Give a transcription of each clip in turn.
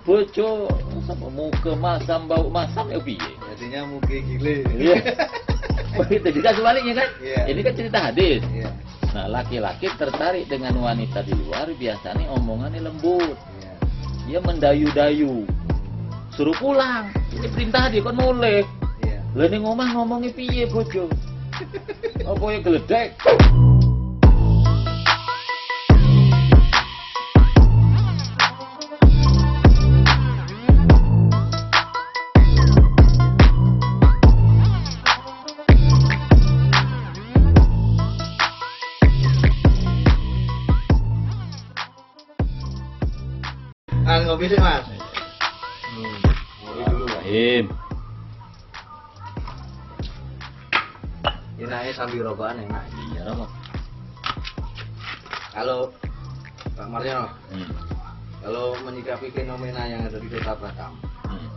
bojo sama muka masam bau masam ya piye. Jadinya muka gile. Iya. Begitu juga sebaliknya kan? Iya. Ini kan cerita hadis. Iya. Nah, laki-laki tertarik dengan wanita di luar biasanya omongannya lembut. Iya. Dia mendayu-dayu. Suruh pulang. Ini perintah dia kan mulai. Iya. Lah ning omah ngomongi piye bojo? Apa ya geledek? Ngopi sih mas. Ngopi dulu. Rahim. Enaknya sambil rokokan enak. Iya, Romo. Halo, Pak Mariono. Hmm. Kalau menyikapi fenomena yang ada di Kota Batam, Hmm.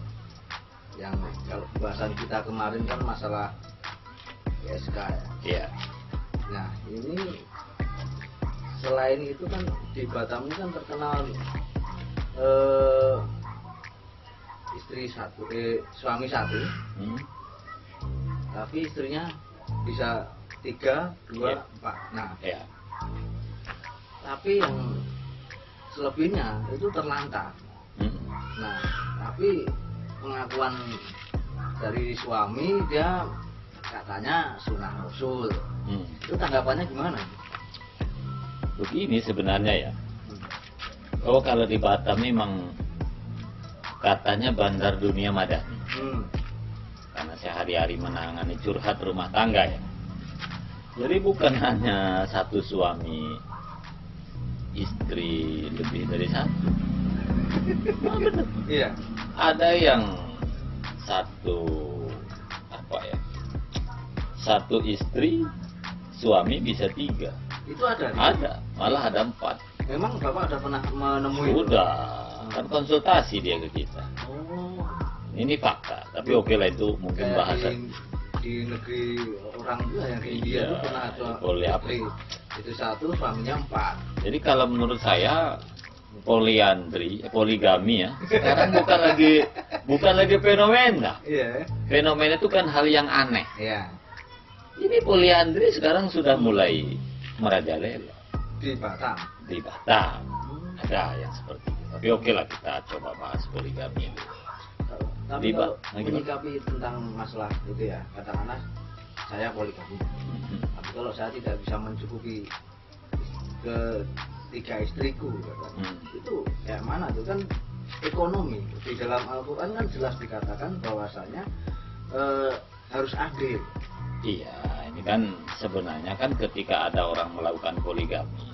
yang kalau bahasan kita kemarin kan masalah PSK ya. Iya. Nah ini selain itu kan di Batam ini kan terkenal suami satu, Hmm. tapi istrinya bisa 3, 2, Iya. 4. Nah, Iya. tapi yang selebihnya itu terlantar. Hmm. Nah, tapi pengakuan dari suami dia katanya sunah rasul. Hmm. Itu tanggapannya gimana? Begini sebenarnya ya. Hmm. Oh, kalau di Batam memang katanya bandar dunia madani. Hmm. Karena sehari-hari menangani curhat rumah tangga ya. Jadi bukan hanya satu suami, istri lebih dari satu. Oh, bener. Iya. Ada yang satu istri, suami bisa 3. Itu ada. Ada, malah ada 4. Memang Bapak ada pernah menemui itu? Udah, kan konsultasi dia ke kita. Oh. Ini fakta, tapi oke lah itu mungkin Kayak bahasa. di negeri orang juga yang di India Iya, itu pernah ada boleh apa? istri. Itu 1, suaminya 4. Jadi kalau menurut saya poligami ya. Sekarang bukan lagi fenomena. Iya. Fenomena itu kan hal yang aneh. Iya. Ini poliandri sekarang sudah mulai merajalela Di Batam. di Batam. Ada yang seperti itu. Tapi oke lah kita coba bahas poligami ini. Tapi Di kalau Nah, gimana? menyikapi tentang masalah itu ya, katakanlah saya poligami. Tapi kalau saya tidak bisa mencukupi ke 3 istriku, itu kayak mana tuh kan ekonomi. Di dalam Al-Quran kan jelas dikatakan bahwasanya harus adil. Iya, ini kan sebenarnya kan ketika ada orang melakukan poligami,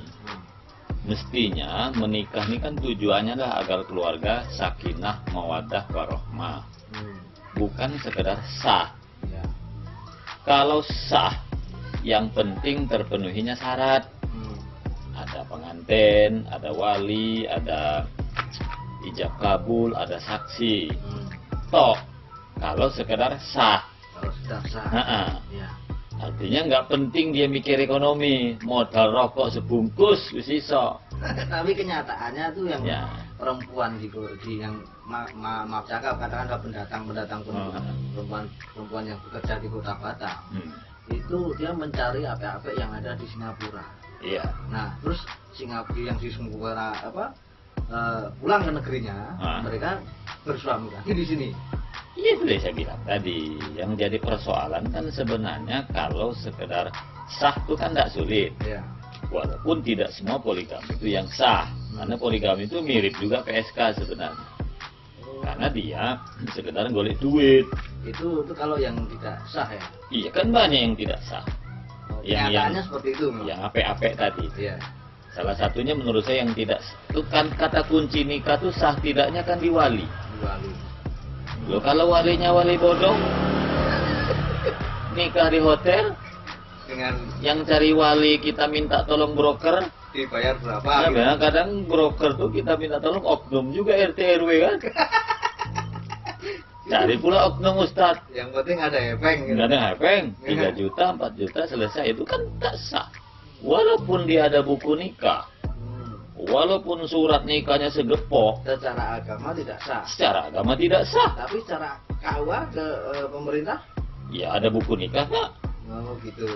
mestinya menikah ini kan tujuannya adalah agar keluarga sakinah, mawaddah, warahmah. Bukan sekedar sah. Ya. Kalau sah, yang penting terpenuhinya syarat. Hmm. Ada pengantin, ada wali, ada ijab kabul, ada saksi. Hmm. Toh, kalau sekedar sah. Kalau sudah sah. Ha-ha. Ya. Artinya nggak penting dia mikir ekonomi, modal rokok sebungkus wis iso. Tapi kenyataannya tuh yang Ya. perempuan di yang maaf cakap katakanlah pendatang perempuan yang bekerja di Kota Batam itu dia mencari apa-apa yang ada di Singapura. Iya. Nah terus Singapura yang di Singapura pulang ke negerinya, mereka bersuami lagi di sini. Iya itu yang saya bilang tadi. Yang jadi persoalan kan sebenarnya kalau sekedar sah itu kan tidak sulit. Ya. Walaupun tidak semua poligami itu yang sah. Karena poligami itu mirip juga PSK sebenarnya. Karena dia sekedar golek duit. Itu kalau yang tidak sah ya. Iya kan banyak yang tidak sah. Kenyataannya seperti itu. Yang apek-apek tadi. Iya. Salah satunya menurut saya yang tidak itu kan kata kunci nikah tuh sah tidaknya kan di wali. Wali. Loh kalau walinya wali bodoh, nikah di hotel, Dengan yang cari wali kita minta tolong broker. dibayar berapa? Nah, gitu. memang kadang broker tuh kita minta tolong oknum juga RT RW kan. Cari pula oknum ustad. Yang penting ada hepeng gitu. Nggak ada hepeng, 3 juta, 4 juta selesai itu kan tak sah. Walaupun dia ada buku nikah. walaupun surat nikahnya segepok, Secara agama tidak sah. secara agama tidak sah. Tapi secara KUA ke pemerintah, Ya ada buku nikah Pak. oh gitu.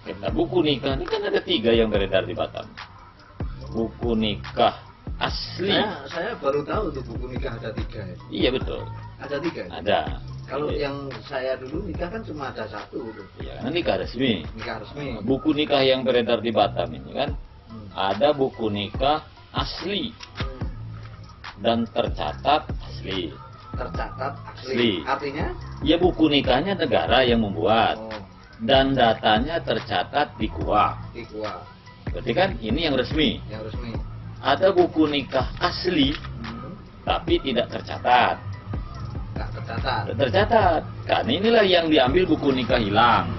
Karena buku nikah ini kan ada 3 yang beredar di Batam. Buku nikah asli. Saya baru tahu tuh buku nikah ada 3 ya. Iya betul. Ada 3 ya? Ada. Kalau Iya. yang saya dulu nikah kan cuma ada 1 gitu. Ya, karena nikah resmi. Nikah resmi. Buku nikah yang beredar di Batam ini kan ada buku nikah asli Hmm. dan tercatat asli. Tercatat Asli. asli. Artinya? Ya buku nikahnya negara yang membuat Oh, dan datanya tercatat di KUA. di KUA Berarti kan ini yang resmi. yang resmi. Ada buku nikah asli Hmm. tapi tidak tercatat. Nggak tercatat. Tidak tercatat. Karena inilah yang diambil buku nikah hilang.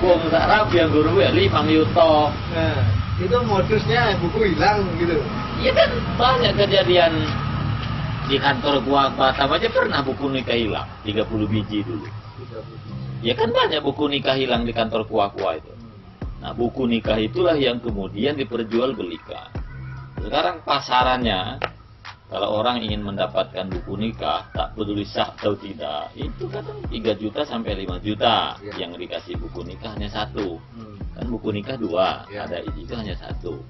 Wong Arab yang guru ya 5 yuto. Nah, itu modusnya buku hilang gitu. Iya kan banyak kejadian di kantor gua Batam aja pernah buku nikah hilang 30 biji dulu. Ya kan banyak buku nikah hilang di kantor kuah-kuah itu. Nah buku nikah itulah yang kemudian diperjualbelikan. Sekarang pasarannya kalau orang ingin mendapatkan buku nikah tak peduli sah atau tidak, itu kadang 3 juta sampai 5 juta Ya. yang dikasih buku nikah hanya 1. Hmm. Kan buku nikah 2, Ya. ada itu hanya 1.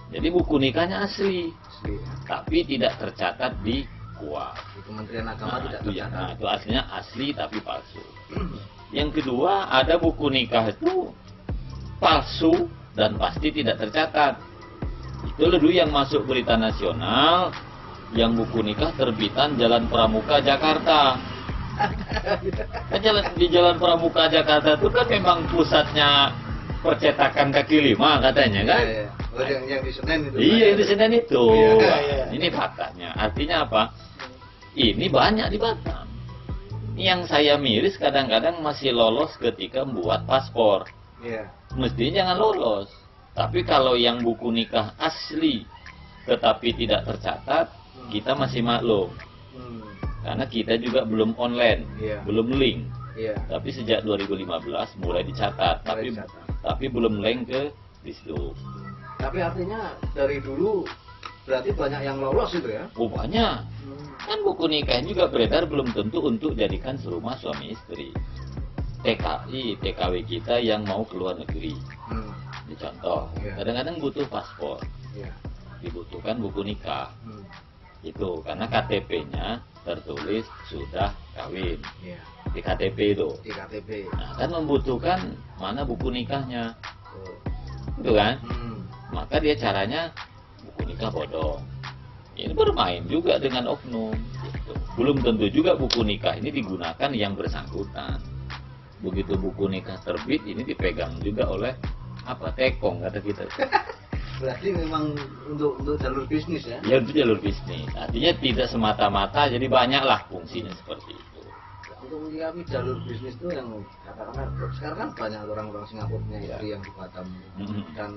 Jadi buku nikahnya asli, Asli. tapi tidak tercatat di KUA. Di Kementerian Agama tidak Itu ya, tercatat. itu aslinya asli tapi palsu. Yang kedua, ada buku nikah itu palsu dan pasti tidak tercatat. Itu dulu yang masuk berita nasional, yang buku nikah terbitan Jalan Pramuka Jakarta. Kan di Jalan Pramuka Jakarta itu kan memang pusatnya percetakan kaki 5 katanya kan? Iya, iya. Oh, yang di Senen itu. Iya, itu Senen itu. Iya, Wah, iya. ini faktanya. Artinya apa? Ini banyak di Batam. Yang saya miris kadang-kadang masih lolos ketika membuat paspor. Iya. Mestinya jangan lolos. Tapi kalau yang buku nikah asli tetapi tidak tercatat, kita masih maklum. Hmm. Karena kita juga belum online, Iya. belum link. Iya. Tapi sejak 2015 mulai dicatat, Mulai tapi dicatat. belum link ke Disduk. Tapi artinya dari dulu berarti banyak yang lolos itu ya? Oh banyak. Kan buku nikah juga beredar belum tentu untuk jadikan serumah suami istri. TKI, TKW kita yang mau keluar negeri. Hmm. Dicontoh, Iya. kadang-kadang butuh paspor, Iya. dibutuhkan buku nikah. Hmm. Itu karena KTP-nya tertulis sudah kawin. Iya. Di KTP itu. Di KTP. Nah, kan membutuhkan mana buku nikahnya. Oh. Itu kan? Hmm. Maka dia caranya buku nikah bodong. Ini bermain juga dengan oknum. Gitu. Belum tentu juga buku nikah ini digunakan yang bersangkutan. Begitu buku nikah terbit, ini dipegang juga oleh apa tekong kata kita. Berarti memang untuk jalur bisnis ya? Ya itu jalur bisnis. Artinya tidak semata-mata, jadi banyaklah fungsinya seperti itu. Untuk menyikapi jalur bisnis itu yang katakanlah sekarang kan banyak orang-orang Singapura punya Iya. istri yang di Batam Mhm. dan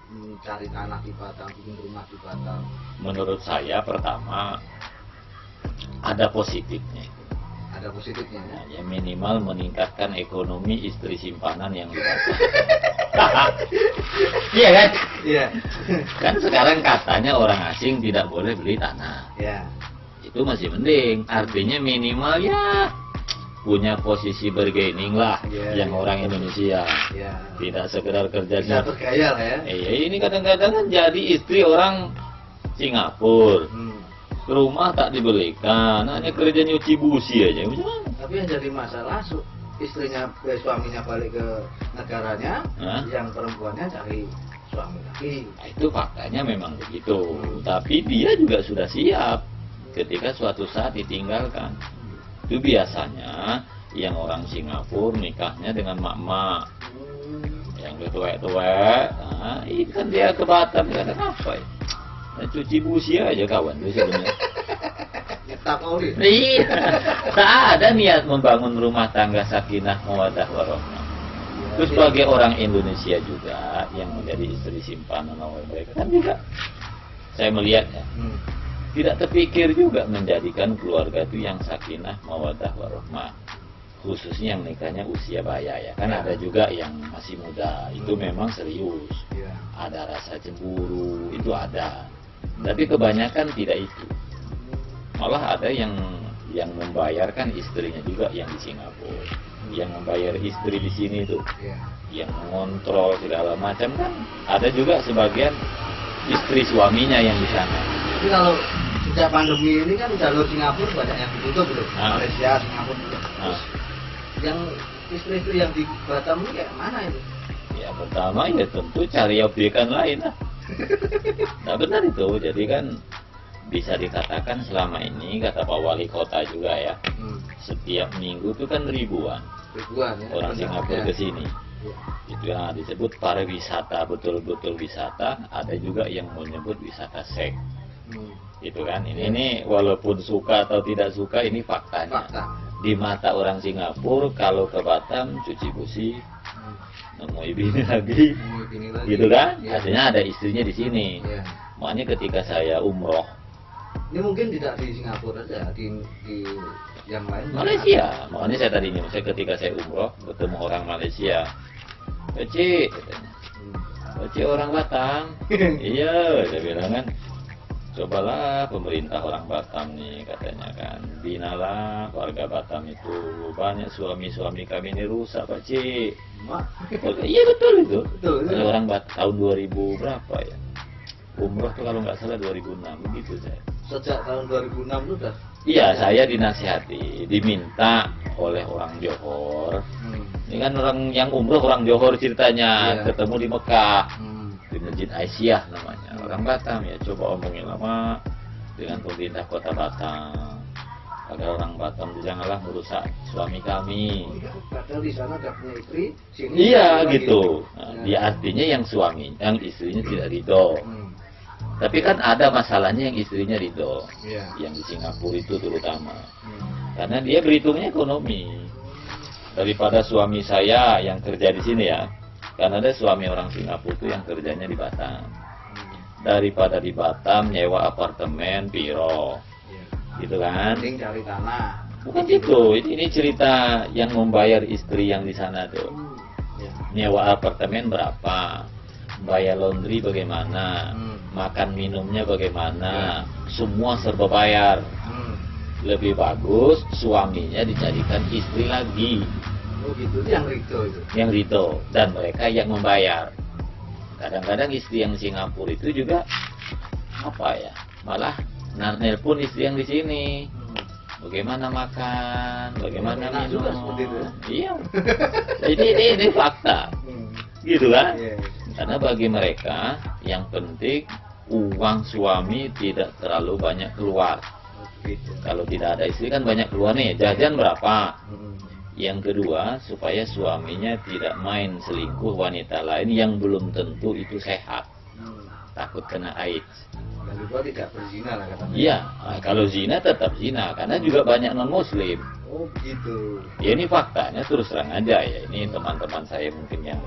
mencari tanah di Batam, bikin rumah di Batam. Menurut saya pertama ada positifnya. Ada positifnya ya. Nah, ya minimal meningkatkan ekonomi istri simpanan yang di Batam. Iya kan? Iya. Kan sekarang katanya orang asing tidak boleh beli tanah. Ya. Itu masih mending. Artinya minimal ya punya posisi bargaining lah Iya, yang iya. orang Indonesia. Ya. Tidak sekedar Bisa kerjanya. bergaya lah ya. Ini kadang-kadang kan jadi istri orang Singapura. Hmm. Rumah tak dibelikan, hanya kerja nyuci busi aja. Gimana? Tapi yang jadi masalah istrinya suaminya balik ke negaranya, Hah? yang perempuannya cari suami lagi. Nah, itu faktanya memang begitu. Tapi dia juga sudah siap ketika suatu saat ditinggalkan. Itu biasanya yang orang Singapura nikahnya dengan mak-mak yang tua-tua. Nah, ini kan dia ke Batam kadang apa ya? Nah, cuci busi aja kawan itu sebenarnya. Nyetak oli. Iya, tak ada niat membangun rumah tangga sakinah mawaddah warahmah. Terus sebagai orang Indonesia juga yang menjadi istri simpanan oleh mereka kan juga saya melihatnya Hmm. tidak terpikir juga menjadikan keluarga itu yang sakinah mawaddah warahmah. khususnya yang nikahnya usia baya ya kan, ada juga yang masih muda itu memang serius, ada rasa cemburu itu ada, tapi kebanyakan tidak itu, malah ada yang membayarkan istrinya juga yang di Singapura, yang membayar istri di sini tuh, yang mengontrol segala macam kan, ada juga sebagian istri suaminya yang di sana. Tapi kalau sejak pandemi ini kan jalur Singapura banyak yang ditutup loh, Malaysia, Singapura. Terus yang istri-istri yang di Batam ini kayak mana itu? Ya pertama ya tentu cari objekan lain lah. Nah benar itu, jadi kan bisa dikatakan selama ini kata Pak Wali Kota juga ya, setiap minggu itu kan ribuan ya, orang Singapura ke sini. Itu yang disebut pariwisata, betul-betul wisata. Ada juga yang menyebut wisata seks. Itu kan, ini walaupun suka atau tidak suka, ini faktanya. Di mata orang Singapura kalau ke Batam cuci busi, nemui bini lagi, gitu kan? Artinya ada istrinya di sini. Makanya ketika saya umroh, ini mungkin tidak di Singapura saja, di yang lain. Malaysia, makanya saya tadinya, ketika saya umroh ketemu orang Malaysia, Cik, Cik orang Batam, iya, saya bilang kan, cobalah pemerintah orang Batam nih katanya kan, binalah warga Batam itu, banyak suami-suami kami ini rusak Pak Cik. Iya betul itu. Orang Batam tahun 2000 berapa ya? Umroh tuh kalau nggak salah 2006 begitu saya. Sejak tahun 2006 itu udah? Iya, saya dinasihati, diminta oleh orang Johor. Ini kan orang yang umroh orang Johor ceritanya, ketemu di Mekah, di Masjid Aisyah namanya. Orang Batam ya, coba omongin lama dengan pemerintah kota Batam agar orang Batam janganlah merusak suami kami. Padahal di sana ada punya istri, sini. Iya gitu. Nah, dia artinya yang istrinya tidak ridho. Tapi kan ada masalahnya yang istrinya ridho, yang di Singapura itu terutama, karena dia berhitungnya ekonomi. Daripada suami saya yang kerja di sini ya, karena ada suami orang Singapura itu yang kerjanya di Batam. Daripada di Batam nyewa apartemen, biro, gitu kan? Mending cari tanah. Bukan gitu, ini cerita yang membayar istri yang di sana tuh. Nyewa apartemen berapa? Bayar laundry bagaimana, makan minumnya bagaimana, semua serba bayar. Lebih bagus suaminya dicarikan istri lagi. Oh gitu, yang ridho itu. Yang ridho, dan mereka yang membayar. Kadang-kadang istri yang Singapura itu juga apa ya, malah nelpon istri yang di sini. Bagaimana makan, bagaimana minum. Iya. Ini fakta. Gitu kan? Karena bagi mereka yang penting uang suami tidak terlalu banyak keluar. Kalau tidak ada istri kan banyak keluar nih, jajan berapa. Yang kedua, supaya suaminya tidak main selingkuh wanita lain yang belum tentu itu sehat, takut kena AIDS. Dan juga tidak berzina lah katanya. Iya, nah, kalau zina tetap zina, karena juga banyak non Muslim. Oh begitu. Ya ini faktanya, terus terang aja ya. Ini teman-teman saya mungkin yang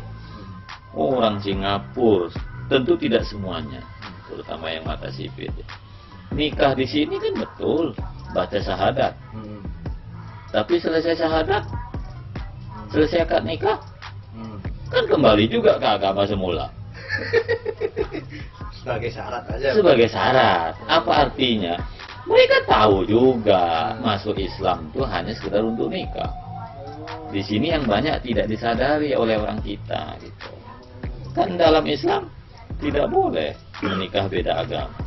orang Singapura, tentu tidak semuanya, terutama yang mata sipit. Nikah di sini kan betul, baca syahadat. Tapi selesai syahadat, selesai akad nikah, kan kembali juga ke agama semula. Sebagai syarat aja. Sebagai syarat. Apa artinya? Mereka tahu juga masuk Islam itu hanya sekedar untuk nikah. Di sini yang banyak tidak disadari oleh orang kita gitu. Kan dalam Islam tidak boleh menikah beda agama.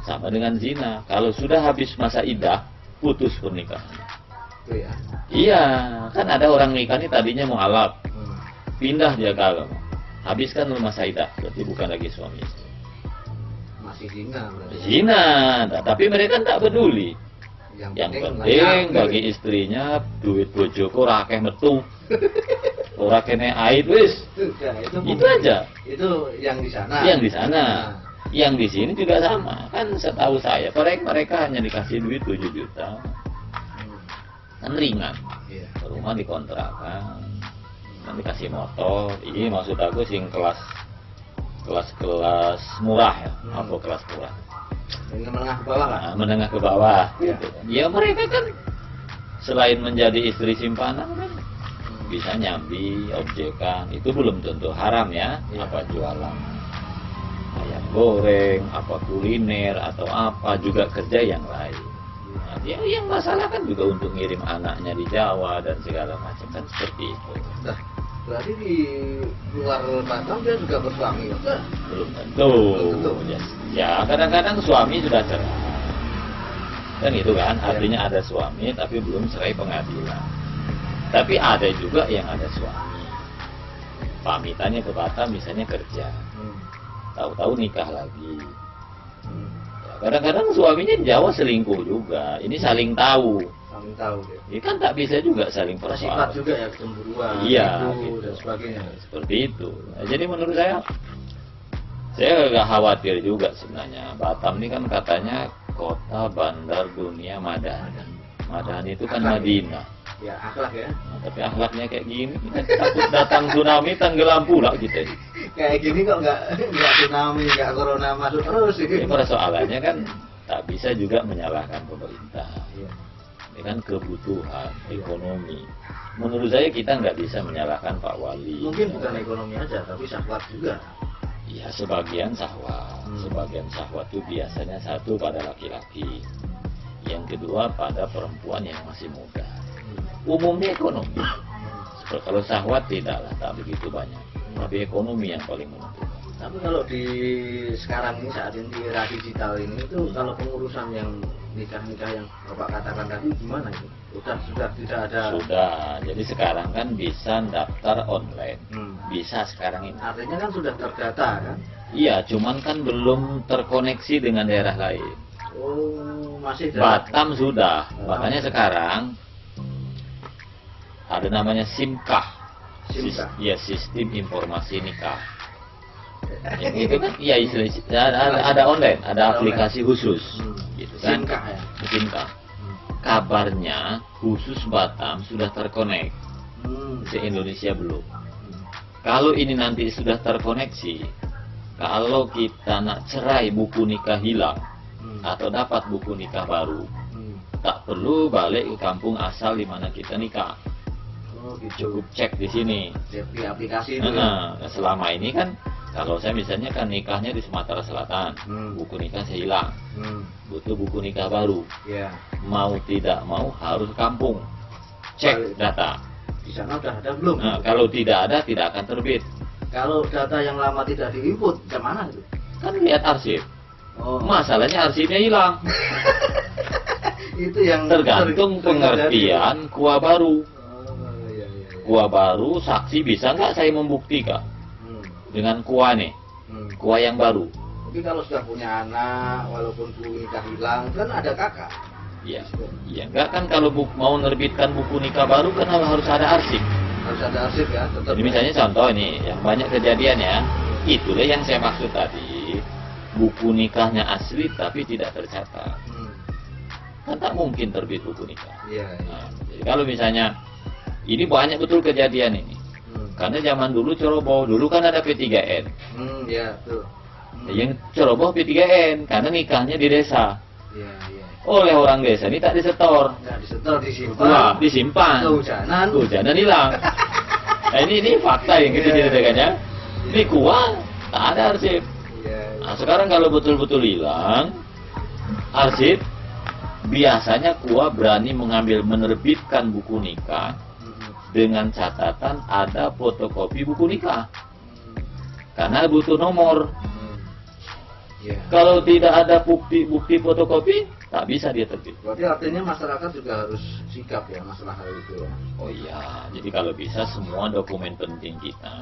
Sama dengan zina. Kalau sudah habis masa iddah, putus pernikahan. Ya. Iya, kan ada orang nikah ini tadinya mualaf, pindah dia ke agama, habiskan masa iddah, berarti bukan lagi suami istri. Masih zina berarti. Zina, nah, tapi mereka tak peduli. Yang penting bagi istrinya duit bojoku rakeh metu. Ora kene aib wis. Itu aja. Itu yang di sana. Yang di sana. Yang di sini juga sama. Kan setahu saya, mereka hanya dikasih duit 7 juta. Kan ringan. Rumah dikontrakan. Kan dikasih motor. Ini maksud aku sing kelas murah ya. Apa kelas murah? Menengah ke bawah kan? Nah, menengah ke bawah. Gitu. Ya mereka kan selain menjadi istri simpanan kan bisa nyambi, objekan, itu belum tentu haram ya. Iya. Apa jualan ayam goreng, apa kuliner atau apa juga kerja yang lain. Nah, dia yang masalah kan juga untuk ngirim anaknya di Jawa dan segala macam kan seperti itu. Nah, berarti di luar Batam dia juga bersuami juga. Belum tentu. Ya kadang-kadang suami sudah cerai. Kan itu kan, artinya ada suami tapi belum cerai pengadilan. Tapi ada juga yang ada suami. Pamitannya ke Batam misalnya kerja. Tahu-tahu nikah lagi. Ya, kadang-kadang suaminya di Jawa selingkuh juga. Ini saling tahu. Saling tahu ya. Ini kan tak bisa juga saling Sifat persoalan. juga ya kecemburuan. Iya, itu, gitu. dan sebagainya. Seperti itu. Nah, jadi menurut saya agak khawatir juga sebenarnya. Batam ini kan katanya kota bandar dunia Madani. Madani itu kan Madinah. Ya akhlak ya. Nah, tapi akhlaknya kayak gini, kita takut datang tsunami tenggelam pula kita. Kayak gini kok nggak tsunami, nggak corona masuk terus. Ini persoalannya kan tak bisa juga menyalahkan pemerintah. Iya. Ini kan kebutuhan ekonomi. Menurut saya kita nggak bisa menyalahkan Pak Wali. Mungkin bukan ekonomi aja, tapi syahwat juga. Ya sebagian syahwat. Sebagian syahwat itu biasanya satu pada laki-laki, yang kedua pada perempuan yang masih muda. Umumnya ekonomi. Kalau syahwat tidaklah, tak begitu banyak. Tapi ekonomi yang paling menentukan. Tapi kalau di sekarang ini, saat ini di era digital ini itu kalau pengurusan yang nikah-nikah yang Bapak katakan tadi gimana itu? Sudah tidak ada. Sudah. Jadi sekarang kan bisa daftar online. Bisa sekarang ini. Artinya kan sudah terdata kan? Iya, cuman kan belum terkoneksi dengan daerah lain. Oh, masih dalam. Batam sudah. Makanya sekarang ada namanya SIMKAH. SIMKAH. Ya, sistem informasi nikah. Itu kan ya ada online, ada aplikasi khusus gitu kan. SIMKAH ya. SIMKAH. Kabarnya khusus Batam sudah terkonek. Se Indonesia belum. Kalau ini nanti sudah terkoneksi, kalau kita nak cerai buku nikah hilang atau dapat buku nikah baru, tak perlu balik ke kampung asal di mana kita nikah. Oh, gitu. Cukup cek di sini. Di aplikasi itu. Nah, selama ini kan kalau saya misalnya kan nikahnya di Sumatera Selatan, buku nikah saya hilang, butuh buku nikah baru. Ya. Mau tidak mau harus ke kampung, cek data. Di sana udah ada belum? Nah, kalau tidak ada tidak akan terbit. Kalau data yang lama tidak di-input, ke mana itu? Kan lihat arsip. Oh. Masalahnya arsipnya hilang. Itu yang Tergantung sering terjadi. pengertian kuah baru. Oh, iya, iya. Kuah baru, saksi bisa nggak saya membuktikan dengan kuah nih, kuah yang baru. Tapi kalau sudah punya anak, walaupun buku nikah hilang, kan ada kakak. Iya, iya enggak kan kalau mau menerbitkan buku nikah baru kan harus ada arsip. Harus ada arsip ya. Tetap. Jadi misalnya contoh nih, yang banyak kejadian ya, itulah yang saya maksud tadi, buku nikahnya asli tapi tidak tercatat. Kan tak mungkin terbit buku nikah. Iya. Iya. Nah, jadi kalau misalnya ini banyak betul kejadian ini. Karena zaman dulu ceroboh, dulu kan ada P3N. Iya tuh. Yang ceroboh P3N karena nikahnya di desa. Iya, iya. Oleh orang desa ini tak disetor. Nggak disetor, disimpan. Wah, disimpan. Kehujanan hilang. Nah, ini fakta yang kita ceritakan ya. Ini kuah tak ada arsip. Iya. Nah, sekarang kalau betul-betul hilang arsip, biasanya kuah berani mengambil menerbitkan buku nikah dengan catatan ada fotokopi buku nikah. Karena butuh nomor. Iya. Kalau tidak ada bukti fotokopi, tak bisa dia terbit. Berarti artinya masyarakat juga harus sikap ya masalah hal itu ya. Oh iya, jadi kalau bisa semua dokumen penting kita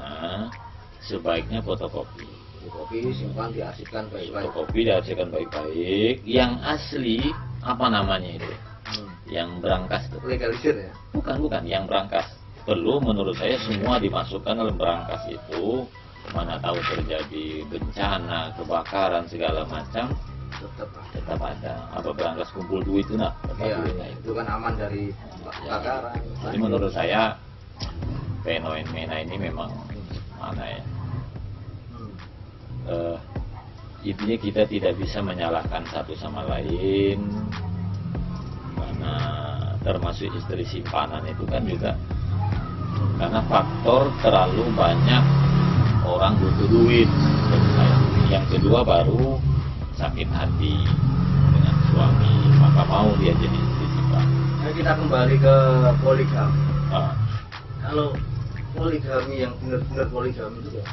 sebaiknya fotokopi. Fotokopi simpan diarsipkan baik-baik. Fotokopi diarsipkan baik-baik. Yang asli apa namanya itu? Yang berangkas tuh. Legalisir ya. Bukan, yang berangkas. Perlu menurut saya semua dimasukkan dalam berangkas itu. Mana tahu terjadi bencana, kebakaran segala macam, tetap ada. Apa berangkas kumpul duit itu nah? Iya, itu kan aman dari kebakaran. Jadi menurut saya fenomena ini memang mana ya? Intinya kita tidak bisa menyalahkan satu sama lain, karena termasuk istri simpanan itu kan juga karena faktor terlalu banyak orang butuh duit. Yang kedua baru sakit hati dengan suami, maka mau dia jadi istri simpanan. Nah, kita kembali ke poligami. Ah, Kalau poligami yang benar-benar poligami itu ya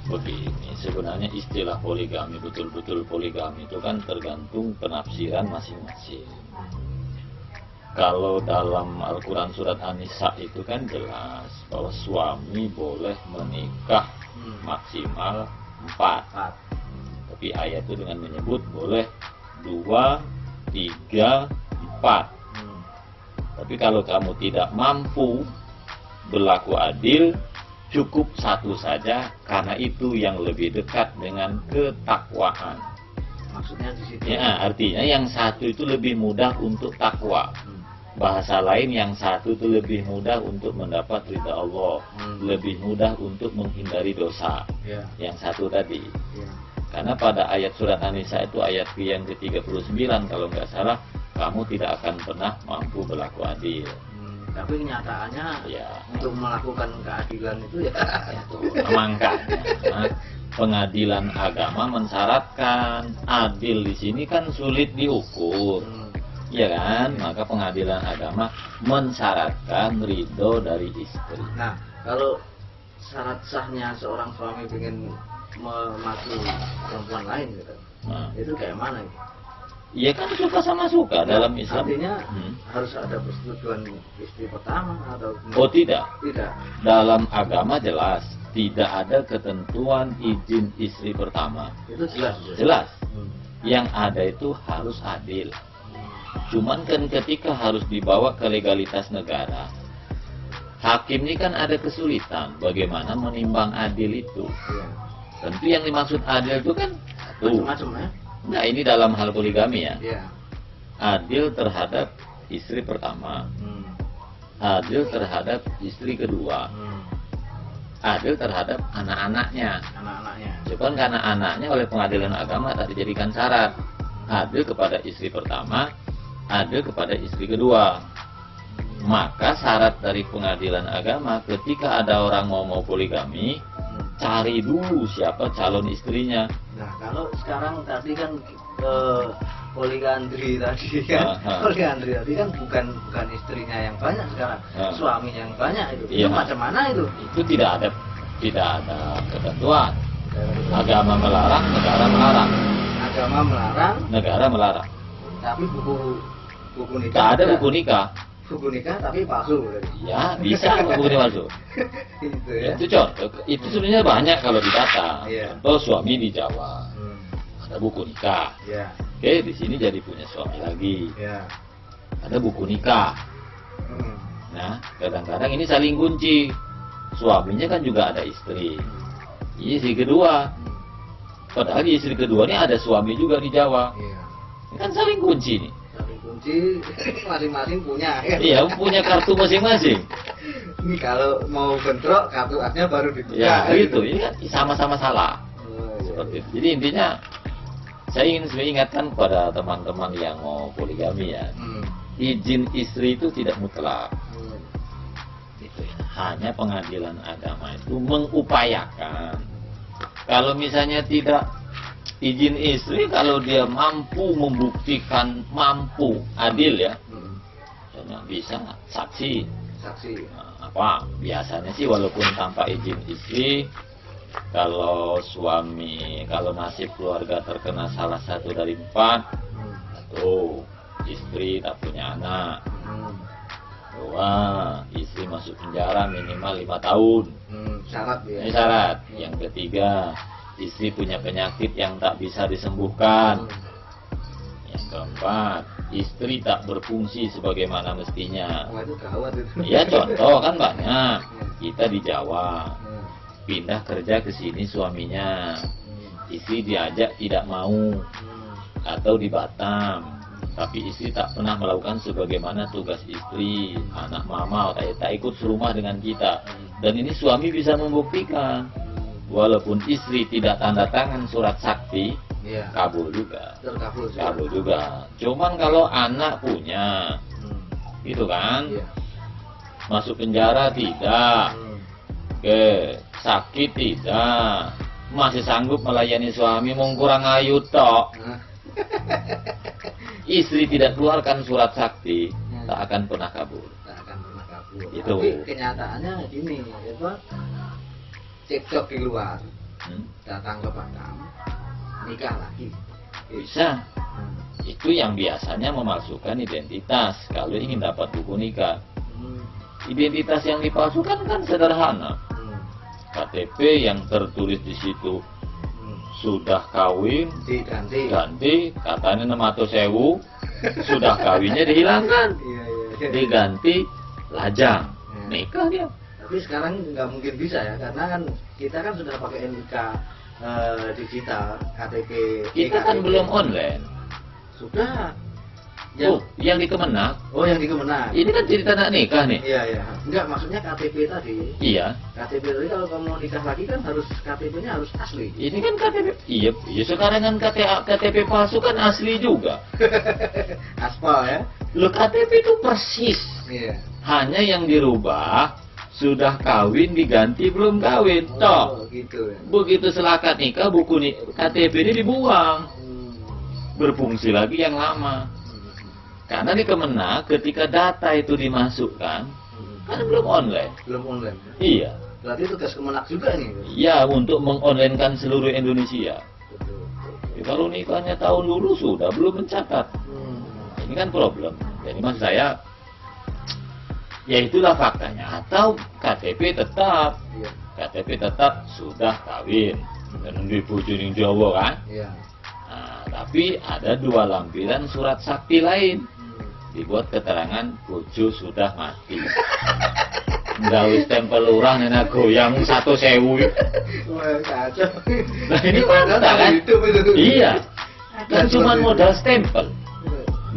begini, sebenarnya istilah poligami, betul-betul poligami itu kan tergantung penafsiran masing-masing. Kalau dalam Al-Quran surat An-Nisa itu kan jelas bahwa suami boleh menikah maksimal 4. Tapi ayat itu dengan menyebut boleh 2, 3, 4. Tapi kalau kamu tidak mampu berlaku adil, cukup 1 saja, karena itu yang lebih dekat dengan ketakwaan. maksudnya di situ. Ya, artinya yang 1 itu lebih mudah untuk takwa. Bahasa lain, yang 1 itu lebih mudah untuk mendapat ridha Allah, lebih mudah untuk menghindari dosa. Ya. Yang 1 tadi. Ya. Karena pada ayat surat An-Nisa itu ayat yang ke-39 kalau nggak salah, kamu tidak akan pernah mampu berlaku adil. Tapi kenyataannya Ya. untuk melakukan keadilan itu ya Itu makanya pengadilan agama mensyaratkan adil di sini kan sulit diukur, ya kan? Maka pengadilan agama mensyaratkan ridho dari istri. Nah, kalau syarat sahnya seorang suami ingin memadu perempuan lain gitu, Nah, itu kayak mana itu? ya kan suka sama suka dalam Islam. Artinya harus ada persetujuan istri pertama atau Oh tidak, tidak? dalam agama jelas tidak ada ketentuan izin istri pertama. Itu jelas. Jelas, yang ada itu harus adil. Cuman kan ketika harus dibawa ke legalitas negara, hakim ini kan ada kesulitan bagaimana menimbang adil itu. Iya. Tentu yang dimaksud adil itu kan Macam-macam ya? nah ini dalam hal poligami ya, Iya. adil terhadap istri pertama, adil terhadap istri kedua, adil terhadap anak-anaknya. Anak-anaknya. Cuman karena anaknya oleh pengadilan agama tak dijadikan syarat, adil kepada istri pertama, adil kepada istri kedua. Maka syarat dari pengadilan agama ketika ada orang mau poligami, cari dulu siapa calon istrinya. Nah, kalau sekarang tadi kan poligandri tadi kan, poligandri tadi kan bukan istrinya yang banyak sekarang, suaminya yang banyak itu. Iya. Itu macam mana itu? Itu tidak ada ketentuan. Agama melarang, negara melarang. Agama melarang, Negara melarang. tapi buku nikah. Tak ada tidak. buku nikah. Buku nikah tapi palsu berarti. Ya bisa buku nikah palsu. Itu Ya, ya. itu contoh. Itu sebenarnya banyak kalau di data. Iya. Contoh suami di Jawa, Hmm. ada buku nikah. Ya, Oke, di sini jadi punya suami lagi. ya. Ada buku nikah. Hmm. Nah, kadang-kadang ini saling kunci. Suaminya kan juga ada istri. Istri kedua. Padahal di istri kedua ini ada suami juga di Jawa. Iya. Ini kan saling kunci nih. Saling kunci, masing-masing punya. Ya. Iya, punya kartu masing-masing. Ini kalau mau bentrok kartu asnya baru dibuka. Ya, gitu. Ini kan sama-sama salah. Oh, iya. Seperti itu. Jadi intinya saya ingin ingatkan kepada teman-teman yang mau poligami ya. Hmm. Izin istri itu tidak mutlak. Hmm. Gitu ya. Hanya pengadilan agama itu mengupayakan. Kalau misalnya tidak izin istri, kalau dia mampu membuktikan mampu adil ya, Hmm. misalnya bisa saksi. Saksi. Nah, apa biasanya sih walaupun tanpa izin istri, kalau suami, kalau nasib keluarga terkena salah satu dari 4, Hmm. satu istri tak punya anak, Hmm. 2 istri masuk penjara minimal 5 tahun. Syarat ya. Ini syarat. Yang ketiga, istri punya penyakit yang tak bisa disembuhkan. Yang keempat, istri tak berfungsi sebagaimana mestinya. Wah, itu gawat itu. Ya contoh kan banyak. Kita di Jawa, Hmm. pindah kerja ke sini suaminya, Hmm. istri diajak tidak mau, Hmm. atau di Batam, tapi istri tak pernah melakukan sebagaimana tugas istri, anak mama tak ikut serumah dengan kita. Dan ini suami bisa membuktikan, walaupun istri tidak tanda tangan surat sakti, Iya. kabul juga. Terkabul. Kabul juga. Cuman kalau anak punya, Hmm. gitu kan? Iya. Masuk penjara tidak, sakit tidak, masih sanggup melayani suami, mau kurang ayu tok. Istri tidak keluarkan surat sakti, tak akan pernah kabur. Tak akan pernah kabur. Itu. Tapi kenyataannya gini, apa? Cekcok di luar, datang ke Batam, nikah lagi. Bisa. Itu yang biasanya memalsukan identitas kalau ingin dapat buku nikah. Identitas yang dipalsukan kan sederhana. KTP yang tertulis di situ sudah kawin ganti katanya 600.000, sudah kawinnya dihilangkan, diganti lajang, nikah dia. Tapi sekarang nggak mungkin bisa ya, karena kan kita kan sudah pakai NIK digital, KTP kita kan belum online. Sudah. Yang di Kemenak. Oh, yang di Kemenak. Ini kan cerita nak nikah nih. Iya, iya. Enggak, maksudnya KTP tadi. Iya. KTP tadi kalau kamu mau nikah lagi kan harus KTP-nya harus asli. Ini kan KTP. Iya, sekarang kan KTP palsu kan asli juga. Aspal ya. Lo KTP itu persis. Iya. Hanya yang dirubah sudah kawin diganti belum kawin. Toh. Gitu ya. Begitu selakat nikah buku KTP ini dibuang. Berfungsi lagi yang lama. Karena di Kemenak ketika data itu dimasukkan kan belum online. Belum online. Iya. Berarti tugas Kemenak juga nih. Iya, untuk mengonlinekan seluruh Indonesia. Betul. Kalau nikahnya tahun dulu sudah belum mencatat. Ini kan problem. Jadi maksud saya, ya itulah faktanya. Atau KTP tetap, Iya. KTP tetap sudah kawin dan di bojone Jawa kan. Iya. Nah, tapi ada dua lampiran surat sakti lain. Dibuat keterangan bojo sudah mati. Gawe stempel lurah nenek goyang 1.000. Wah, kacau. Nah ini fakta kan? Iya. Kan cuma modal stempel.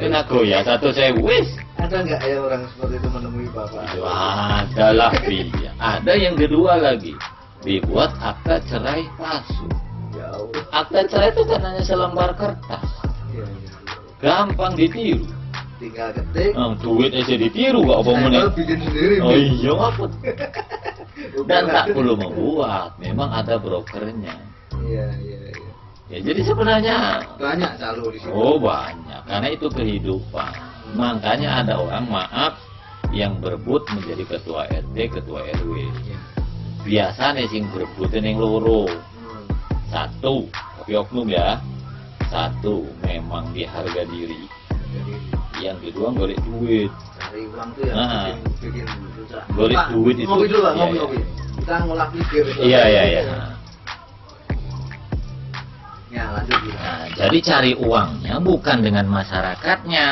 Nenek goyang 1.000 wis. Ada nggak ya orang seperti itu menemui bapak? Ada lah, iya. Ada yang kedua lagi, dibuat akta cerai palsu. Ya Allah. Akta cerai itu kan hanya selembar kertas, Iya, iya. gampang ditiru. Tinggal ketik. Duit aja ditiru gak apa meneh. Stempel bikin sendiri. Oh iya apa? Dan Bukan. tak perlu membuat, memang ada brokernya. Iya, iya, iya. Ya jadi sebenarnya Banyak calo di situ. oh banyak, karena itu kehidupan. Makanya ada orang maaf yang berebut menjadi ketua RT, ketua RW. Iya. Biasanya sing berebut yang loro. Satu, tapi oknum ya. Satu, memang di harga diri. Jadi Yang kedua golek duit. cari uang tuh ya Nah. bikin susah. Golek Pak, duit itu. Ngopi dulu Pak, Iya, ngopi, iya. ngopi. Kita ngolah pikir. Iya iya iya. Ya, lanjut ya. Nah, jadi cari uangnya bukan dengan masyarakatnya.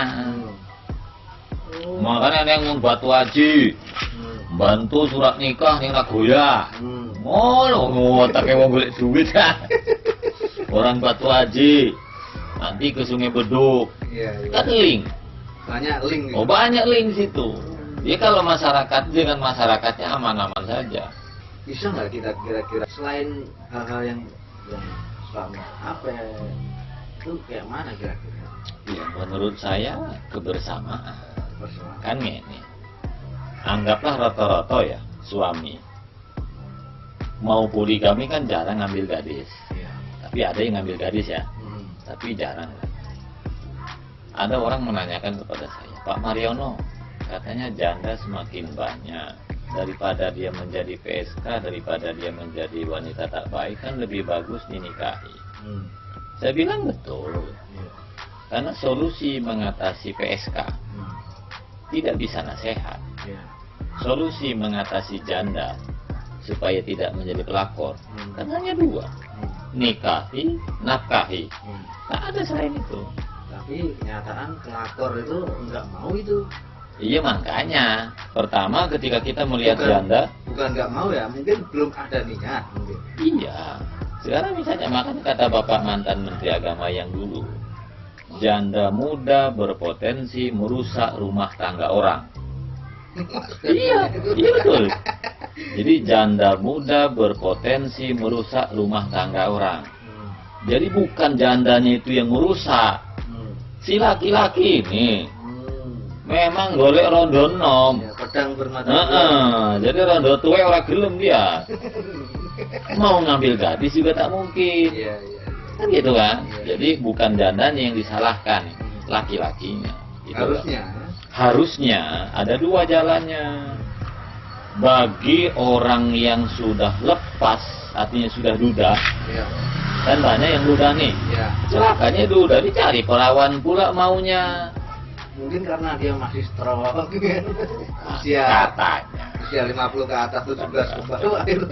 Makanya ada yang membuat wajib, bantu surat nikah ning Nagoya. Oh, lo tak kayak mau golek duit kan. Orang buat wajib. Nanti ke Sungai Beduk. Iya, iya. Kan link. Banyak link. Oh, banyak link di situ. Jadi kalau masyarakat dengan masyarakatnya aman-aman saja. Bisa nggak kita kira-kira selain hal-hal yang suami apa itu kayak mana kira-kira? Ya, menurut saya kebersamaan. Bersama. Kan ini. Anggaplah rata-rata ya suami mau poligami kan jarang ngambil gadis. Iya. Tapi ada yang ngambil gadis ya. Tapi jarang. Ada orang menanyakan kepada saya, Pak Mariono, katanya janda semakin banyak. Daripada dia menjadi PSK, daripada dia menjadi wanita tak baik, kan lebih bagus dinikahi. Saya bilang betul. Iya. Karena solusi mengatasi PSK tidak bisa nasihat. Iya. Solusi mengatasi janda supaya tidak menjadi pelakor kan hanya dua, nikahi, nafkahi. Tak ada selain itu. Tapi kenyataan pelakor itu nggak mau itu. Iya makanya pertama ketika kita melihat janda, Bukan nggak mau ya, mungkin belum ada niat mungkin. iya. Sekarang misalnya makanya kata Bapak mantan Menteri Agama yang dulu, janda muda berpotensi merusak rumah tangga orang. Iya, iya betul. Jadi janda muda berpotensi merusak rumah tangga orang. Jadi bukan jandanya itu yang merusak, si laki-laki ini. memang golek rondo nom. Ya, pedang bermata dua. Jadi rondo tuwe ora gelem dia. Mau ngambil gadis juga tak mungkin. Iya, iya. Kan gitu kan. Iya. Jadi bukan jandanya yang disalahkan, laki-lakinya. Gitu Harusnya. kan. Harusnya ada dua jalannya. Bagi orang yang sudah lepas, artinya sudah duda, Iya. kan banyak yang duda nih. Iya. Celakanya duda, dicari perawan pula maunya. Mungkin karena dia masih strong usia Katanya. usia 50 ke atas 17 ke bawah itu.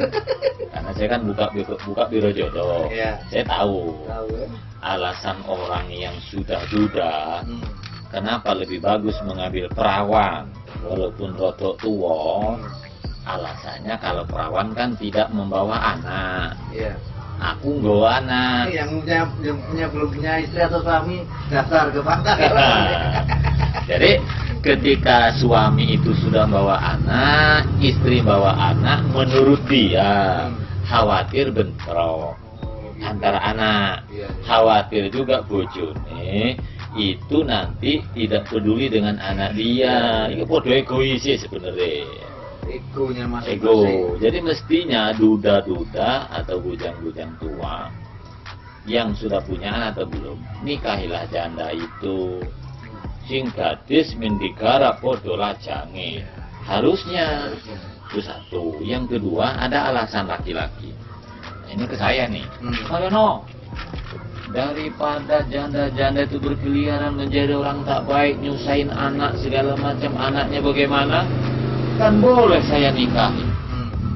Karena saya kan buka biro jodoh. Iya. Saya tahu Tahu ya. alasan orang yang sudah duda, Hmm. kenapa lebih bagus mengambil perawan walaupun rotok tua. Alasannya kalau perawan kan tidak membawa anak. Iya. Aku nggawa anak. Yang punya belum punya istri atau suami daftar ke partai. Jadi ketika suami itu sudah bawa anak, istri bawa anak, menurut dia khawatir bentrok antara anak, Iya, iya. khawatir juga bojone itu nanti tidak peduli dengan anak dia. Itu podo egois sih sebenarnya. Egonya masing-masing. Ego. Jadi mestinya duda-duda atau bujang-bujang tua yang sudah punya anak atau belum, nikahilah janda itu. Sing gadis mendigara podo lajange. Harusnya. Itu satu. Yang kedua, ada alasan laki-laki. Ini ke saya nih. Mariono, daripada janda-janda itu berkeliaran menjadi orang tak baik, nyusahin anak segala macam, anaknya bagaimana? Kan boleh saya nikahi.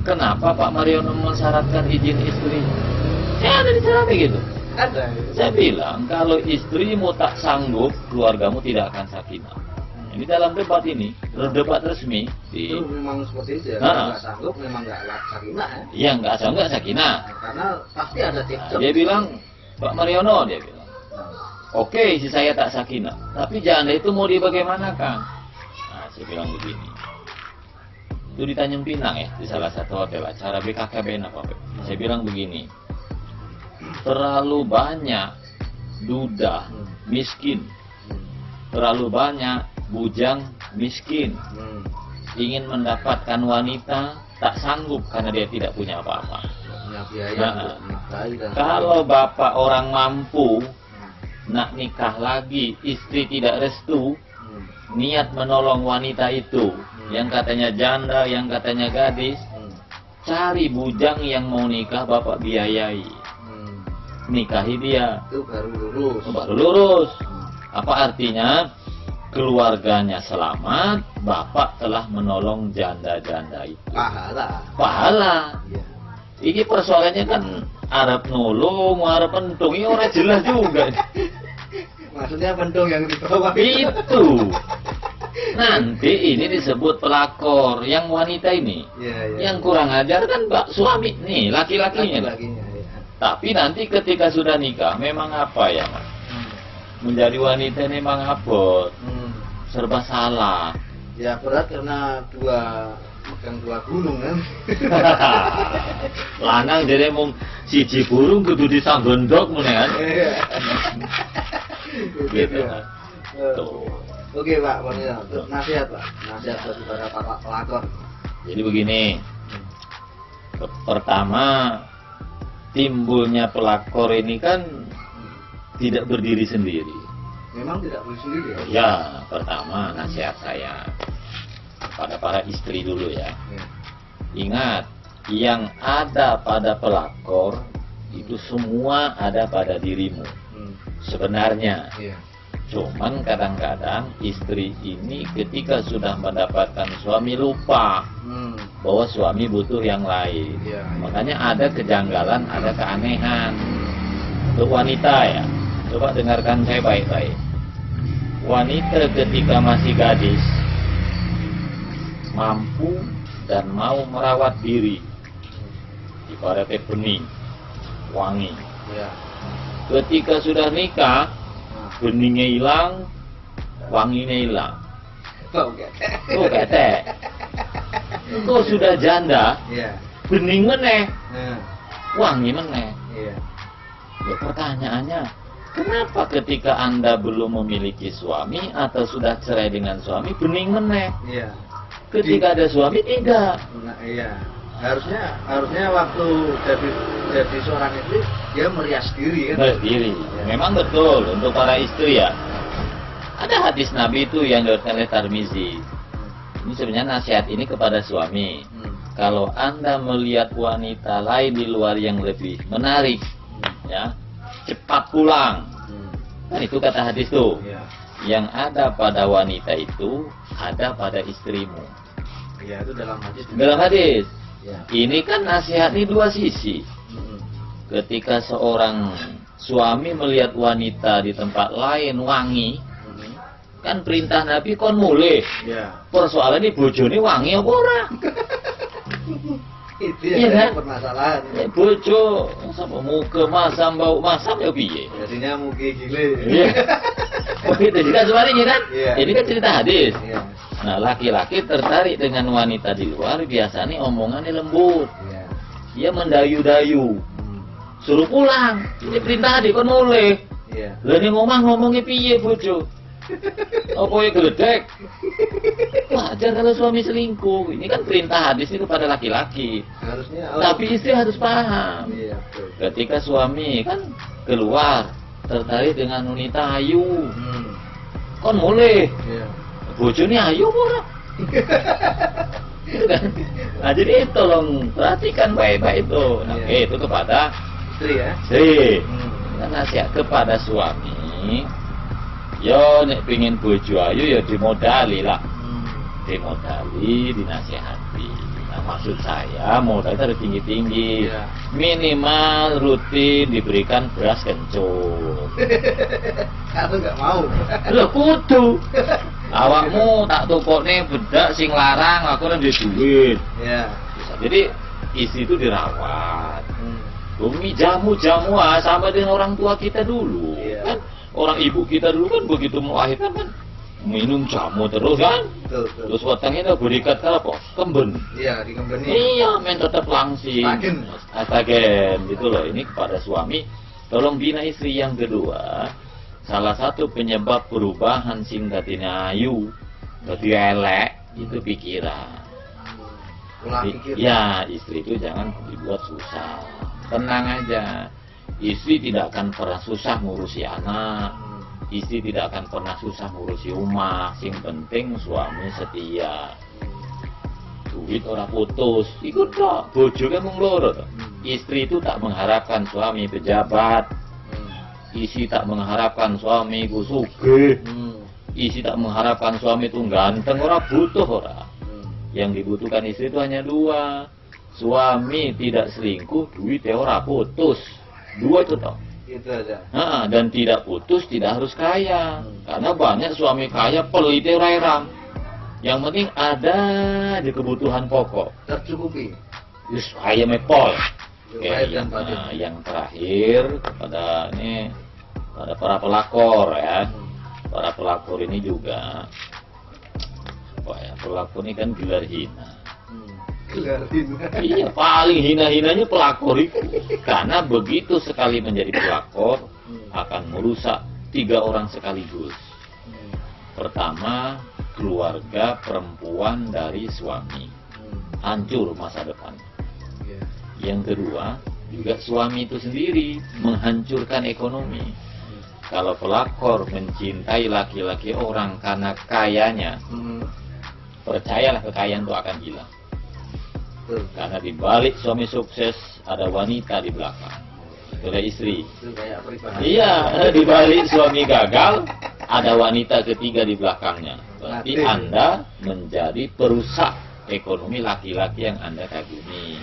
Kenapa Pak Mariono mensyaratkan izin istri? Saya ada disyaratkan gitu. Ada. Saya bilang kalau istrimu tak sanggup, keluargamu tidak akan sakinah. Ini dalam debat ini, debat resmi di. Itu memang seperti itu ya. Nah. Kalau nggak sanggup memang nggak sakinah ya. Iya nggak sanggup nggak sakinah. Karena pasti ada cekcok. Dia bilang, Pak Mariono dia bilang, oke si saya tak sakinah, tapi janda itu mau dibagaimanakan? Nah saya bilang begini. Itu di Tanjung Pinang ya, di salah satu hotel acara BKKBN apa. Saya bilang begini, terlalu banyak duda miskin, terlalu banyak bujang miskin, ingin mendapatkan wanita tak sanggup karena dia tidak punya apa-apa. Punya biaya Nah, untuk menikahi dan kalau bapak orang mampu nak nikah lagi, istri tidak restu, niat menolong wanita itu, yang katanya janda, yang katanya gadis, cari bujang yang mau nikah bapak biayai, nikahi dia, itu baru lulus. baru lurus. Apa artinya? Keluarganya selamat, bapak telah menolong janda-janda itu. Pahala. Pahala. Iya. Ini persoalannya kan Arab nolong, Arab pentung, ini orang jelas juga. Maksudnya pentung yang di bawah Itu. Nanti ini disebut pelakor, yang wanita ini. Iya, iya. Yang kurang ajar kan Pak suami nih, laki-lakinya. Laki-lakinya, ya. Tapi nanti ketika sudah nikah, memang apa ya, Mas? Menjadi wanita ini memang abot, serba salah. Ya berat karena megang dua gunung kan. Lanang jadi mau siji burung kudu disanggondok mun kan. Iya. Gitu. Ya. Tuh. Oke Pak, untuk nasihat Pak, nasihat bagi para pelakor. Jadi begini. Pertama, timbulnya pelakor ini kan tidak berdiri sendiri. Memang tidak boleh sendiri ya. Ya, pertama nasihat saya pada para istri dulu ya. Iya. Ingat, yang ada pada pelakor itu semua ada pada dirimu. Sebenarnya, Iya. cuman kadang-kadang istri ini ketika sudah mendapatkan suami lupa bahwa suami butuh yang lain. Iya. Makanya ada kejanggalan, ada keanehan. Untuk wanita ya, coba dengarkan saya baik-baik. Wanita ketika masih gadis mampu dan mau merawat diri, ibaratnya bening, wangi. Iya. Ketika sudah nikah, beningnya hilang, wanginya hilang. Oke. Oh ketek. Kok sudah janda, Iya. bening meneh, Nah, wangi meneh. iya. Loh, pertanyaannya, Kenapa ketika Anda belum memiliki suami atau sudah cerai dengan suami bening meneh? Iya. Ketika ada suami tidak. Nah, iya. Harusnya waktu jadi seorang istri dia merias diri kan. Merias diri. Memang betul untuk para istri ya. Ada hadis Nabi itu yang diriwayatkan oleh Tirmizi. Ini sebenarnya nasihat ini kepada suami. Kalau Anda melihat wanita lain di luar yang lebih menarik, ya, cepat pulang. Kan itu kata hadis tuh. Iya. Yang ada pada wanita itu ada pada istrimu. Iya, itu dalam hadis. Dalam hadis. Ya. Ini kan nasihat ini dua sisi. Ketika seorang suami melihat wanita di tempat lain wangi, kan perintah Nabi kon mulih. Ya. Persoalan ini bojone wangi apa ora? Itu Iya, ya kan? permasalahan. Bojo sama muka masam bau masam ya piye? Jadinya muki gile. Iya. Begitu juga suaranya kan? Iya. Ini kan cerita hadis. Iya. Nah, laki-laki tertarik dengan wanita di luar biasanya omongannya lembut. Iya. Dia mendayu-dayu. Suruh pulang. Ini perintah hadis kon mulih. Iya. Lah ning omah ngomongnya piye bojo? Apa ya geledek? Wajar kalau suami selingkuh. Ini kan perintah hadis ini kepada laki-laki. Harusnya Tapi istri harus paham. Iya, betul. Ketika suami kan keluar tertarik dengan wanita ayu, kon mulih. Iya. Bojone ayu apa ora? Gitu kan? Nah, jadi tolong perhatikan baik-baik itu. Nah, Iya. itu kepada Istri ya. istri. Kan nasihat kepada suami. Yo nek pengin bojo ayu ya dimodali lah. Dimodali, dinasihati. Nah, maksud saya modal itu harus tinggi-tinggi. Iya. Minimal rutin diberikan beras kencur. Aku nggak mau. Lho kudu. Awakmu tak tukokne bedak sing larang, aku kan duwe duit. Iya. Jadi istri itu dirawat. Bumi jamu-jamu sama dengan orang tua kita dulu. Iya. Kan orang ibu kita dulu kan begitu melahirkan kan minum jamu terus kan. Betul. Terus watangnya udah berikat apa? Kemben. Iya, dikembeni. Iya, men tetap langsing. Astagen. Astagen, gitu loh. Ini kepada suami, tolong bina istri. Yang kedua, salah satu penyebab perubahan singkatina ayu, jadi elek, itu pikiran. Pola pikir. Ya, istri itu jangan dibuat susah. Tenang aja. Istri tidak akan pernah susah ngurusi anak. Istri tidak akan pernah susah ngurusi rumah. Sing penting suami setia. Duit ora putus. Ikut tok. Bojo kan mung loro toh. Istri itu tak mengharapkan suami pejabat. Istri tak mengharapkan suami ku sugih. Istri tak mengharapkan suami itu ganteng. Ora butuh ora. Yang dibutuhkan istri itu hanya dua. Suami tidak selingkuh, duit ora putus. Dua itu toh. Itu aja. Dan tidak putus, tidak harus kaya. Karena banyak suami kaya pelit ora-eram. Yang penting ada di kebutuhan pokok. Tercukupi. Yus ayam pol. Lahir dan batin. Yang terakhir kepada ini pada para pelakor ya. Para pelakor ini juga apa ya? Pelakor ini kan gelar hina. Iya, paling hina-hinanya pelakor itu. Karena begitu sekali menjadi pelakor akan merusak 3 orang sekaligus. Pertama, keluarga perempuan dari suami. Hancur masa depan. Yang kedua, juga suami itu sendiri menghancurkan ekonomi. Kalau pelakor mencintai laki-laki orang karena kayanya, percayalah kekayaan itu akan hilang. Karena di balik suami sukses ada wanita di belakang. Itu ada istri. Itu kayak peribahasa. Iya, di balik suami gagal ada wanita ketiga di belakangnya. Berarti Anda menjadi perusak ekonomi laki-laki yang Anda kagumi.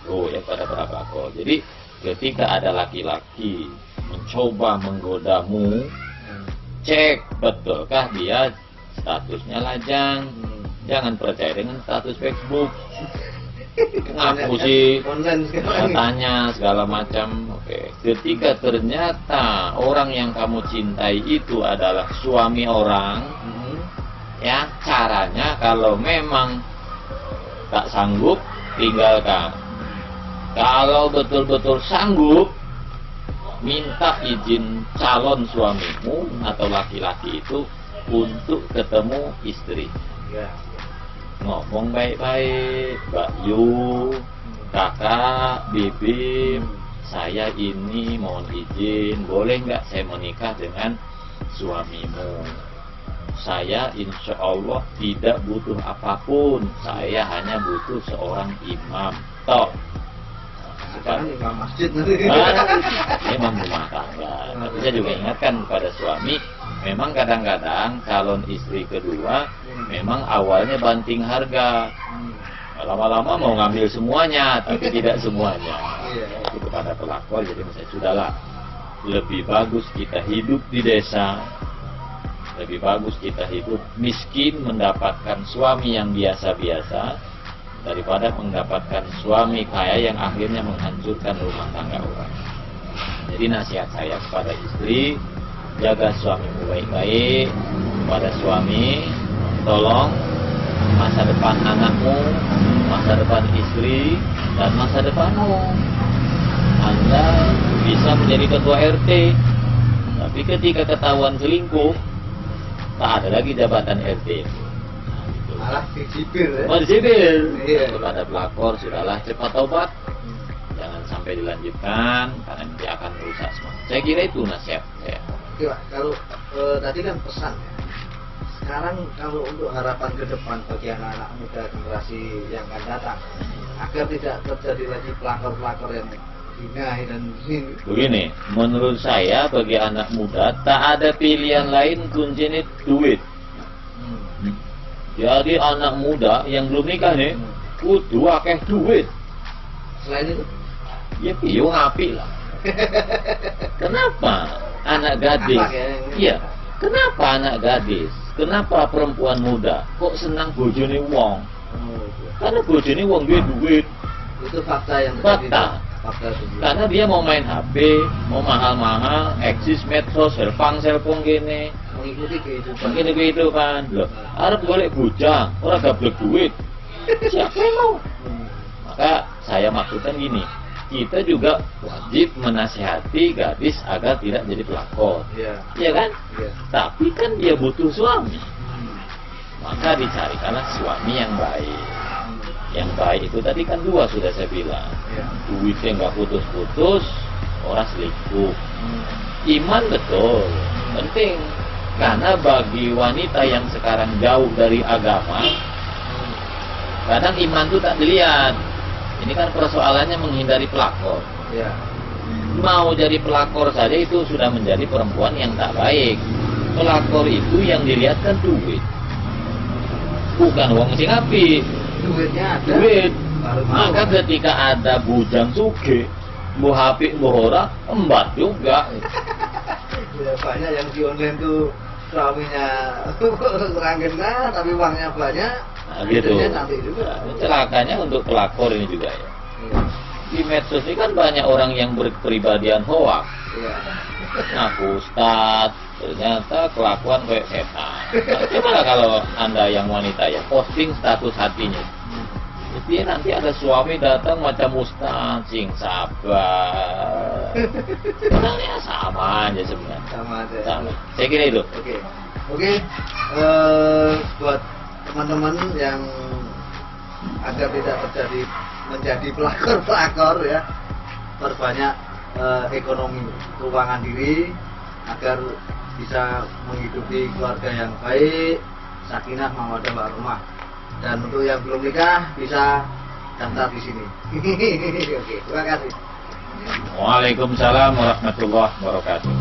Oh ya, pada para pelakor. Jadi ketika ada laki-laki mencoba menggodamu, cek betulkah dia statusnya lajang. Jangan percaya dengan status Facebook. Ngapusi online sekarang. tanya segala macam. Oke. Ketika ternyata orang yang kamu cintai itu adalah suami orang, ya caranya kalau memang tak sanggup tinggalkan. Kalau betul-betul sanggup, minta izin calon suamimu atau laki-laki itu untuk ketemu istri. Ya. Ngomong baik-baik, Mbak Yu, kakak, bibim, saya ini mohon izin, boleh nggak saya menikah dengan suamimu? Saya insya Allah tidak butuh apapun, saya hanya butuh seorang imam. Toh, Sekarang imam masjid nanti. imam rumah tangga. Tapi saya juga ingatkan kepada suami, memang kadang-kadang calon istri kedua memang awalnya banting harga, lama-lama mau ngambil semuanya, tapi tidak semuanya. Itu kepada pelakor. Jadi saya sudahlah, lebih bagus kita hidup di desa, lebih bagus kita hidup miskin mendapatkan suami yang biasa-biasa daripada mendapatkan suami kaya yang akhirnya menghancurkan rumah tangga orang. Jadi nasihat saya kepada istri, jaga suamimu baik-baik. Kepada suami, tolong masa depan anakmu, masa depan istri, dan masa depanmu. Anda bisa menjadi ketua RT, tapi ketika ketahuan selingkuh, tak ada lagi jabatan RT. Malah disipir ya. Oh, disipir. Iya. Kepada pelakor, sudahlah cepat taubat. Jangan sampai dilanjutkan karena nanti akan merusak semua. Saya kira itu nasihat saya. Oke Pak, kalau tadi kan pesan ya. Sekarang kalau untuk harapan ke depan bagi anak-anak muda generasi yang akan datang, agar tidak terjadi lagi pelakor-pelakor yang hina dan ini. Begini, menurut saya bagi anak muda tak ada pilihan lain kuncinya duit. Jadi anak muda yang belum nikah nih, kudu akeh duit. Selain itu, Ya piye ngapi lah. Kenapa anak gadis? Akhlak ya, yang ini. Iya. Kenapa anak gadis? Kenapa perempuan muda kok senang bojone wong? Karena bojone wong duwe duit. itu fakta yang terjadi. Fakta. Fakta itu. Karena dia mau main HP, mau mahal-mahal, eksis medsos, selfang gini. Mengikuti kehidupan. Begini kehidupan. Loh, arep golek bujang, ora gablek duit. Siapa yang mau? Maka saya maksudkan gini, kita juga wajib menasihati gadis agar tidak jadi pelakor. Iya. Iya kan? Iya. Tapi kan dia butuh suami. Maka dicarikanlah suami yang baik. Yang baik itu tadi kan dua sudah saya bilang. Iya. Duitnya nggak putus-putus, orang selingkuh. Iman betul, penting. Karena bagi wanita yang sekarang jauh dari agama, kadang iman itu tak dilihat. Ini kan persoalannya menghindari pelakor. Iya. Mau jadi pelakor saja itu sudah menjadi perempuan yang tak baik. Pelakor itu yang dilihat kan duit, bukan uang sing api. Duitnya ada. Duit. Baru mau. Maka ketika ada bujang suge, bu HP bu ora, embat juga. Ya, banyak yang di online tuh suaminya kurang kena tapi uangnya banyak. Nah, gitu. Akhirnya nanti juga. Nah, celakanya untuk pelakor ini juga ya. Iya. Di medsos ini kan banyak orang yang berkepribadian hoak. Iya. Ngaku ustadz, ternyata kelakuan kayak setan. Nah, gimana kalau anda yang wanita ya posting status hatinya, jadi nanti ada suami datang macam ustadz, sing sabar. Sebenarnya sama aja sebenarnya. Sama aja. Sama. Saya kira itu. Oke. Oke. Buat teman-teman yang agar tidak terjadi menjadi pelakor-pelakor ya, perbanyak ekonomi keuangan diri agar bisa menghidupi keluarga yang baik, sakinah mawaddah warahmah. Dan untuk yang belum nikah bisa daftar di sini. Oke, terima kasih. Waalaikumsalam warahmatullahi wabarakatuh.